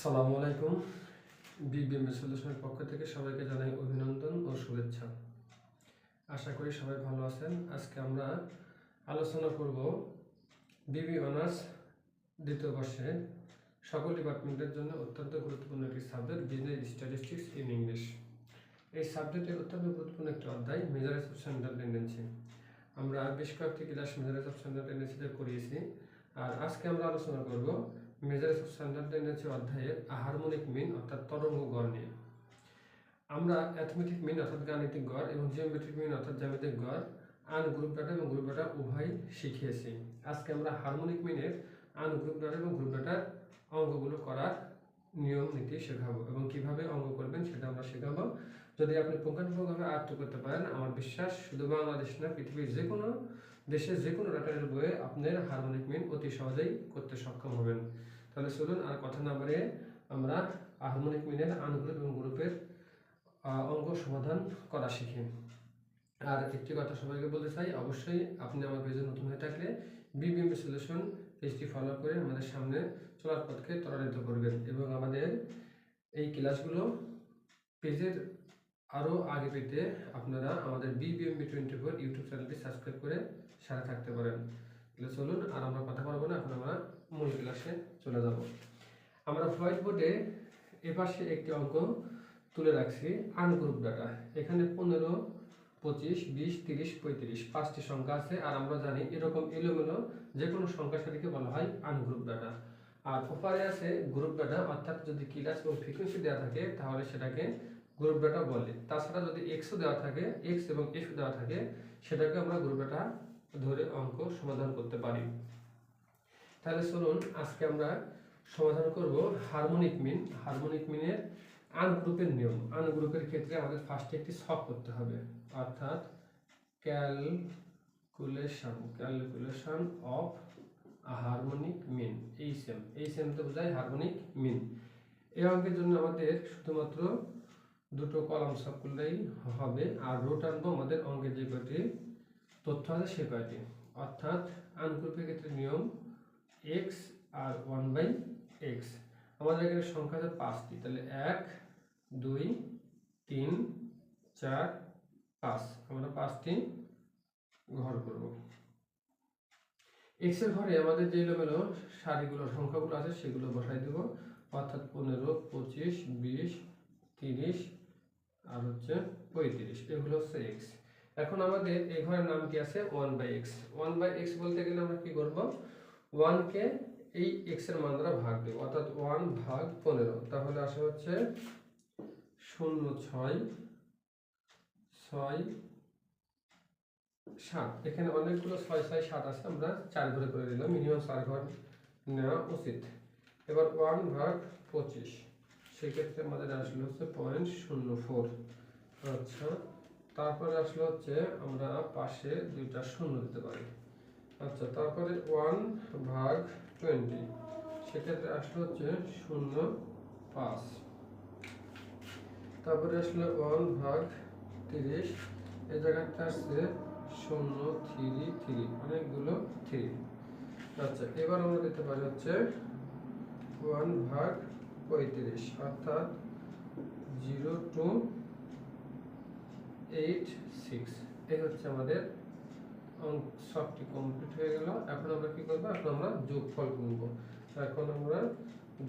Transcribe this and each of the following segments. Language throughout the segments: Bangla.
আসসালামু আলাইকুম। বিবিএমএস সলিউশনের পক্ষ থেকে সবাইকে জানাই অভিনন্দন ও শুভেচ্ছা। আশা করি সবাই ভালো আছেন। আজকে আমরা আলোচনা করব বিবি অনার্স দ্বিতীয় বর্ষে সকল ডিপার্টমেন্টের জন্য অত্যন্ত গুরুত্বপূর্ণ একটি subject business statistics in English. এই সাবজেক্টের অত্যন্ত গুরুত্বপূর্ণ একটি অধ্যায় মেজারেজ অফ সেন্ট্রাল টেন্ডেন্সি। আমরা বেশ কয়েকটি ক্লাস মেজারেজ অফ সেন্ট্রাল টেন্ডেন্সিতে করিয়েছি, আর আজকে আমরা আলোচনা করব মেজারেজ অফ সেন্ট্রাল টেন্ডেন্সি অধ্যায়ের হারমোনিক মিন অর্থাৎ তরঙ্গ গড় নিয়ে। আমরা অ্যাথমেটিক মিন অর্থাৎ গাণিতিক গড় এবং জিওমেট্রিক মিন অর্থাৎ জ্যামিতিক গড়, আনগ্রুপ ডাটা এবং গ্রুপ ডাটা উভয় শিখিয়েছি। আজকে আমরা হারমোনিক মিনের আনগ্রুপ ডাটা এবং গ্রুপ ডাটার অঙ্কগুলো করার নিয়ম নীতি শেখাবো এবং কিভাবে অঙ্ক করবেন সেটা আমরা শেখাবো। যদি আপনি পুঙ্খানুপুঙ্খভাবে আয়ত্ত করতে পারেন, আমার বিশ্বাস শুধু বাংলাদেশ না, পৃথিবীর যে কোনো দেশের যে কোনো ডাটার বইয়ে আপনার হারমোনিক মিন অতি সহজেই করতে সক্ষম হবেন। তাহলে চলুন আর কথা না বাড়িয়ে আমরা হারমোনিক মিনের আনগ্রুপ এবং গ্রুপের অঙ্ক সমাধান করা শিখি। আর একটি কথা সবাইকে বলতে চাই, অবশ্যই আপনি আমার পেজে নতুন হয়ে থাকলে বিবিএমএস সলিউশন পেজটি ফলো করে আমাদের সামনে চলার পথকে ত্বরান্বিত করবেন এবং আমাদের এই ক্লাসগুলো পেজের আরও আগে পেতে আপনারা আমাদের BBMB24 ইউটিউব চ্যানেলটি সাবস্ক্রাইব করে সাথে থাকতে পারেন। তাহলে চলুন আর আমরা কথা বলবো না, এখন আমরা মূল ক্লাসে চলে যাব। আমরা হোয়াইট বোর্ডে এপাশে একটি অঙ্ক তুলে রাখছি আনগ্রুপ ডাটা। এখানে 15, 25, 20, 30, 35 পাঁচটি সংখ্যা আছে, আর আমরা জানি এরকম এলোমেলো যে কোনো সংখ্যার সাথে বলা হয় আনগ্রুপ ডাটা। আর ওপারে আছে গ্রুপ ডাটা, অর্থাৎ যদি ক্লাস এবং ফ্রিকোয়েন্সি দেওয়া থাকে তাহলে সেটাকে গ্রুপ ডাটা বলে। তাছাড়া যদি এক্সও দেওয়া থাকে, এক্স এবং এফ দেওয়া থাকে, সেটাকে আমরা গ্রুপ ডাটা ধরে অঙ্ক সমাধান করতে পারি। তাহলে চলুন আজকে আমরা সমাধান করব হারমোনিক মিন। হারমোনিক মিনের আনগ্রুপের নিয়ম। আনগ্রুপের ক্ষেত্রে আমাদের ফার্স্টে একটি ছক করতে হবে, অর্থাৎ ক্যালকুলেশন অফ হারমোনিক মিন। এই সেমতে বোঝায় হারমোনিক মিন। এই অঙ্কের জন্য আমাদের শুধুমাত্র দুটো কলাম ছক করলেই হবে, আর রো টানবো আমাদের অঙ্কের যে কয়টি তথ্য আছে সে কয়টি। অর্থাৎ আনগ্রুপের ক্ষেত্রে নিয়ম x আর 1/x। আমাদের এখানে সংখ্যা আছে 5টি, তাহলে 1, 2, 3, 4, 5। আমরা 5টি ঘর করব। x এর ঘরে আমাদের যে এলোমেলো সারিগুলো সংখ্যাগুলো আছে সেগুলো বসাই দেব, অর্থাৎ 15, 25, 20, 30 আর হচ্ছে 35, এগুলো হচ্ছে x। এখন আমাদের এই ঘরের নাম কি আছে 1/x। 1/x বলতে গেলে আমরা কি করব, 1 কে এই x এর মান দ্বারা ভাগ দেব, অর্থাৎ 1 ভাগ 15। তাহলে আসে হচ্ছে 0, 6, 7। এখানে অনেকগুলো 6, 6, 7 আছে, আমরা 4 ঘরে করে দিলাম, মিনিমাম 4 ঘর নেওয়া উচিত। এবার 1 ভাগ 25, সেক্ষেত্রে আমাদের আসলে হচ্ছে 0.04। আচ্ছা, তারপরে আসলে হচ্ছে আমরা পাশে দুইটা শূন্য দিতে পারি। আচ্ছা, তারপরে 1 ভাগ 20, সেক্ষেত্রে আসলে হচ্ছে 0.5। তারপরে আসলে 1 ভাগ 30, এই জায়গাটা আসছে 0.33, অনেকগুলো 3। আচ্ছা, এবার আমরা দিতে পারি হচ্ছে 1 ভাগ 35, অর্থাৎ 0.86। এই হচ্ছে আমাদের সবটি কমপ্লিট হয়ে গেল। এখন আমরা কি করব, এখন আমরা যোগফল গুনব। এখন আমরা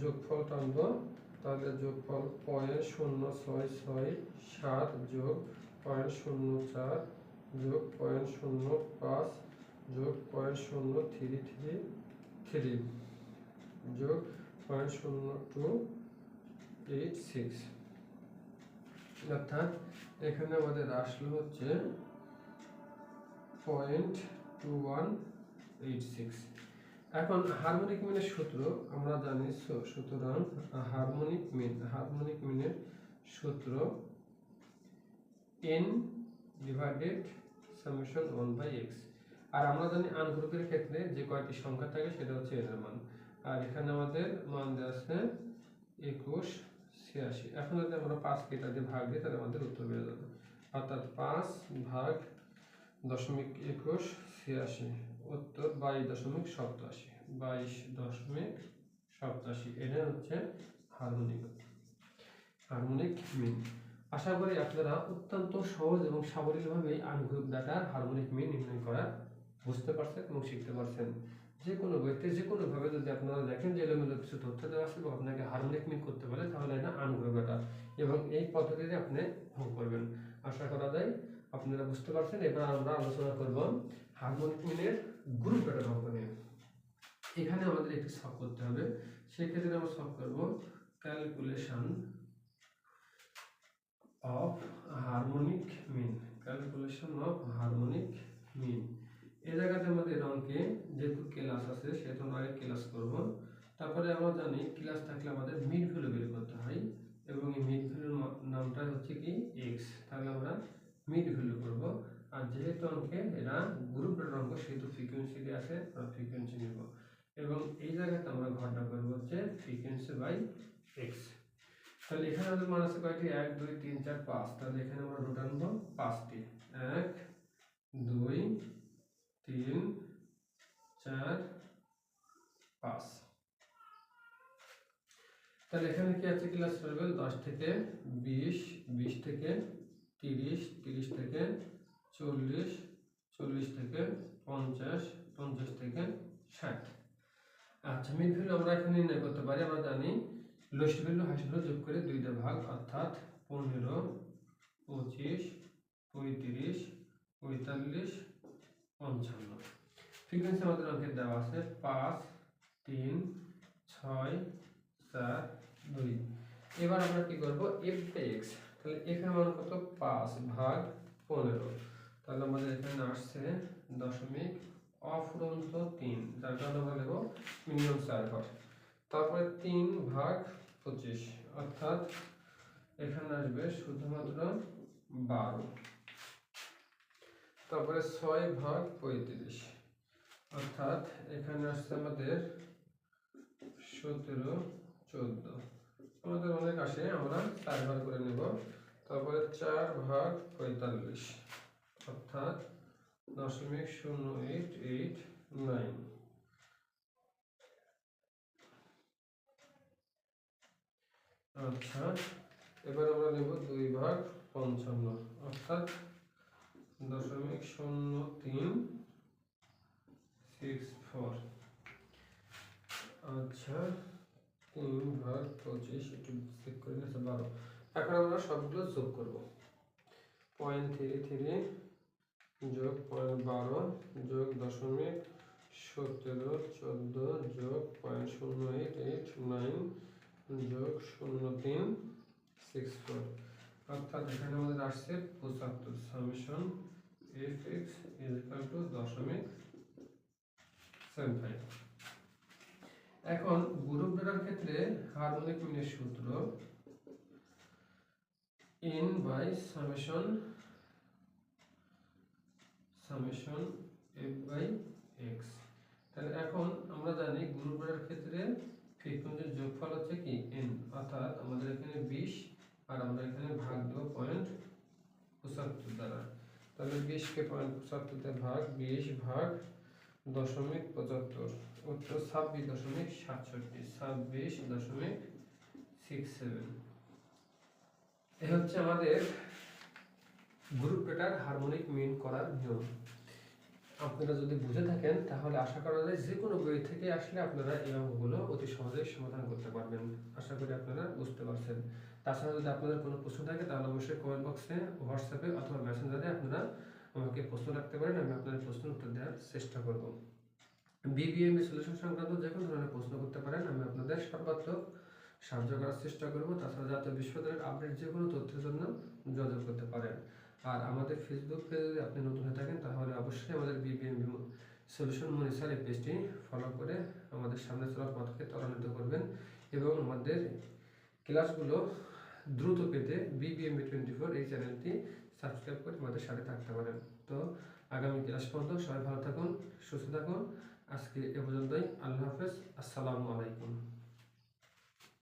যোগফল টানব, তাহলে যোগফল 0.066 যোগ 0.04 যোগ 0.05 যোগ 0.033 যোগ 0.0286, অর্থাৎ এখানে আমাদের আসলে হচ্ছে 0.2186। এখন হারমোনিক মিনের সূত্র আমরা জানি, সুতরাং হারমোনিক মিনের সূত্র n ডিভাইডেড সামেশন 1/x। আর আমরা জানি আনগ্রুপের ক্ষেত্রে যে কয়টি সংখ্যা থাকে সেটা হচ্ছে এর মান, আর এখানে আমাদের মান দেওয়া আছে 2186। এখন যদি আমরা 5 কে এটা দিয়ে ভাগ দিই তাহলে আমাদের উত্তর বের হবে, অর্থাৎ 5 ভাগ 0.2186, উত্তর 22.87। এটা হচ্ছে হারমোনিক মিন। আশা করি আপনারা অত্যন্ত সহজ এবং সাবলীলভাবে আনগ্রুপ ডাটার হারমোনিক মিন নির্ণয় করা বুঝতে পারছেন এবং শিখতে পারছেন। যে কোনো বইতে যে কোনোভাবে যদি আপনারা দেখেন যে এলোমেলো কিছু তথ্য দেওয়া আছে বা আপনাকে হারমোনিক মিন করতে বলে, তাহলে এটা আনগ্রুপ ডাটা এবং এই পদ্ধতিতে আপনি অঙ্ক করবেন। আশা করা যায় আপনারা বুঝতে পারছেন। এবার আমরা আলোচনা করব হারমোনিক মিনের গ্রুপ ডাটার অঙ্ক নিয়ে। এখানে আমাদের একটি সলভ করতে হবে। সেক্ষেত্রে আমরা সলভ করব calculation of harmonic mean. Calculation of harmonic mean এই জায়গাতে আমাদের অঙ্কে যেহেতু ক্লাস আছে সেহেতু আমরা আগে ক্লাস করব। তারপরে আমরা জানি ক্লাস থাকলে আমাদের মিড ভ্যালু বের করতে হয় এবং এই মিড ভ্যালুর নামটা হচ্ছে কি এক্স। তাহলে আমরা মিড ভ্যালু করব। আর যেহেতু অঙ্কে এটা গ্রুপ ডাটার অঙ্ক সেহেতু ফ্রিকোয়েন্সি দিয়ে আছে, আমরা ফ্রিকোয়েন্সি নিব এবং এই জায়গাতে আমরা ঘরটা করব হচ্ছে ফ্রিকোয়েন্সি বাই এক্স। তাহলে এখানে আমাদের মান আছে কয়টি? 1 2 3 4 5। তাহলে এখানে আমরা রুট আনবো 5টি। 1 2 3 4 5। তাহলে এখানে কি আছে? ক্লাস লেভেল 10 থেকে 20, 20 থেকে 30, 30 থেকে 40, 40 থেকে 50, 50 থেকে 60। আচ্ছা, মিড ভ্যালু আমরা এখানে নির্ণয় করতে পারি। আমরা জানি লোয়েস্ট ভ্যালু হাইয়েস্ট ভ্যালু যোগ করে 2 দিয়ে ভাগ, অর্থাৎ 15, 25, 35, 45, 55। ফ্রিকোয়েন্সি আমাদের অঙ্কের দেওয়া আছে 5 3 6 4 2। এবার আমরা কি করব? f by x। তাহলে এখানে মান কত? 5 ভাগ 15। তাহলে আমাদের এখানে আসছে দশমিক অফুরন্ত 3, যার কারণে আমরা নেব মিনিমাম 4 ঘর। তারপরে 3 ভাগ 25, অর্থাৎ এখানে আসবে শুধুমাত্র 12। তারপরে 6 ভাগ 35, অর্থাৎ এখানে আসছে আমাদের 17 14। আমাদের অনেক আসে, আমরা 4 ভাগ করে নেব। তারপরে 4 ভাগ 45, অর্থাৎ 0.0889। আচ্ছা, এবার আমরা নেব 2 ভাগ 55, অর্থাৎ 0.0364। আচ্ছা, 3 ভাগ 25 একটু চেক করে নিতে 12। এখন আমরা সবগুলো যোগ করব। 0.33 যোগ 0.12 যোগ 0.17 14 যোগ 0.0889 যোগ 0.364, অর্থাৎ এখানে আমাদের আসছে 75। Summation fx is equal to 0.75। এখন গ্রুপ ডাটার ক্ষেত্রে হারমোনিক মিনের সূত্র n by summation f by x। তাহলে এখন আমরা জানি গ্রুপ ডাটার ক্ষেত্রে ফ্রিকোয়েন্সির যোগফল হচ্ছে কি n, অর্থাৎ আমাদের এখানে 20 আর আমরা এখানে ভাগ দেব 0.75 দ্বারা। তাহলে 20 কে 0.75 দিয়ে ভাগ, 20 ভাগ 0.75, উত্তর 26.67, 26.67। এই হচ্ছে আমাদের গ্রুপ ডাটার হারমোনিক মিন করার নিয়ম। আপনারা যদি বুঝে থাকেন তাহলে আশা করা যায় যে কোনো বই থেকে আসলে আপনারা এই অঙ্কগুলো অতি সহজেই সমাধান করতে পারবেন। আশা করি আপনারা বুঝতে পারছেন। তাছাড়া যদি আপনাদের কোনো প্রশ্ন থাকে তাহলে অবশ্যই কমেন্ট বক্সে, হোয়াটসঅ্যাপে অথবা মেসেঞ্জারে আপনারা আমাকে প্রশ্ন রাখতে পারেন। আমি আপনাদের প্রশ্নের উত্তর দেওয়ার চেষ্টা করব। বিবিএমবি সলিউশন সংক্রান্ত যে কোনো ধরনের প্রশ্ন করতে পারেন, আমি আপনাদের সর্বাত্মক সাহায্য করার চেষ্টা করব। তাছাড়া জাতীয় বিশ্ববিদ্যালয়ের আপডেট যে কোনো তথ্যের জন্য যোগাযোগ করতে পারেন। আর আমাদের ফেসবুক পেজে যদি আপনি নতুন হয়ে থাকেন তাহলে অবশ্যই আমাদের বিবিএমবি সলিউশন মনিটর এই পেজটি ফলো করে আমাদের সামনে চলার পথকে ত্বরান্বিত করবেন এবং আমাদের ক্লাসগুলো দ্রুত পেতে বিবিএমবি 24 এই চ্যানেলটি সাবস্ক্রাইব করে আমাদের সাথে থাকতে পারেন। তো আগামী ক্লাস পর্যন্ত সবাই ভালো থাকুন, সুস্থ থাকুন। আজকে এ পর্যন্তই। আল্লাহ হাফেজ, আসসালামু আলাইকুম।